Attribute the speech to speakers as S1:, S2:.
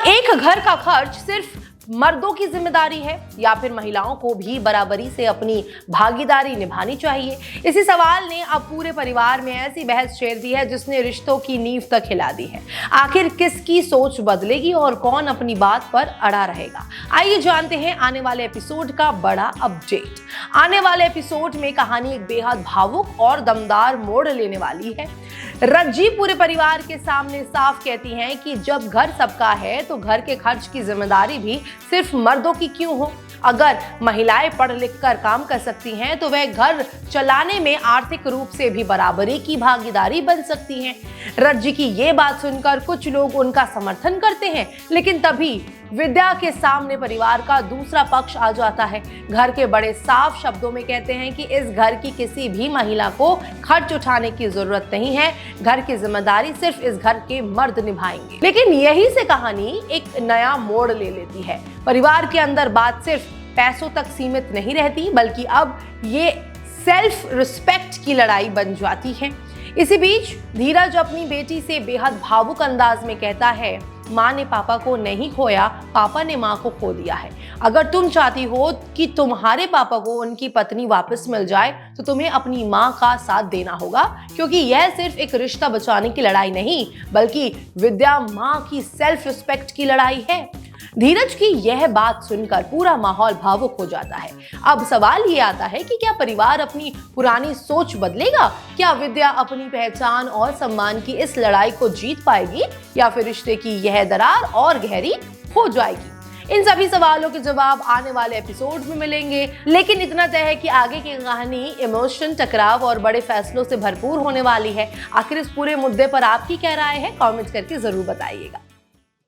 S1: एक घर का खर्च सिर्फ मर्दों की जिम्मेदारी है या फिर महिलाओं को भी बराबरी से अपनी भागीदारी निभानी चाहिए? इसी सवाल ने अब पूरे परिवार में ऐसी बहस छेड़ दी है जिसने रिश्तों की नींव तक हिला दी है। आखिर किसकी सोच बदलेगी और कौन अपनी बात पर अड़ा रहेगा? आइए जानते हैं आने वाले एपिसोड का बड़ा अपडेट। आने वाले एपिसोड में कहानी एक बेहद भावुक और दमदार मोड़ लेने वाली है। रज्जी पूरे परिवार के सामने साफ कहती हैं कि जब घर सबका है तो घर के खर्च की जिम्मेदारी भी सिर्फ मर्दों की क्यों हो? अगर महिलाएं पढ़ लिख कर काम कर सकती हैं तो वह घर चलाने में आर्थिक रूप से भी बराबरी की भागीदारी बन सकती हैं। रज्जी की ये बात सुनकर कुछ लोग उनका समर्थन करते हैं, लेकिन तभी विद्या के सामने परिवार का दूसरा पक्ष आ जाता है। घर के बड़े साफ शब्दों में कहते हैं कि इस घर की किसी भी महिला को खर्च उठाने की जरूरत नहीं है, घर की जिम्मेदारी सिर्फ इस घर के मर्द निभाएंगे। लेकिन यही से कहानी एक नया मोड़ ले लेती है। परिवार के अंदर बात सिर्फ पैसों तक सीमित नहीं रहती, बल्कि अब ये सेल्फ रिस्पेक्ट की लड़ाई बन जाती है। इसी बीच धीरज अपनी बेटी से बेहद भावुक अंदाज में कहता है, माँ ने पापा को नहीं खोया, पापा ने माँ को खो दिया है। अगर तुम चाहती हो कि तुम्हारे पापा को उनकी पत्नी वापस मिल जाए तो तुम्हें अपनी माँ का साथ देना होगा, क्योंकि यह सिर्फ एक रिश्ता बचाने की लड़ाई नहीं बल्कि विद्या माँ की सेल्फ रिस्पेक्ट की लड़ाई है। धीरज की यह बात सुनकर पूरा माहौल भावुक हो जाता है। अब सवाल ये आता है कि क्या परिवार अपनी पुरानी सोच बदलेगा? क्या विद्या अपनी पहचान और सम्मान की इस लड़ाई को जीत पाएगी या फिर रिश्ते की यह दरार और गहरी हो जाएगी? इन सभी सवालों के जवाब आने वाले एपिसोड में मिलेंगे, लेकिन इतना तय है कि आगे की कहानी इमोशन, टकराव और बड़े फैसलों से भरपूर होने वाली है। आखिर इस पूरे मुद्दे पर आपकी क्या राय है? कमेंट करके जरूर बताइएगा।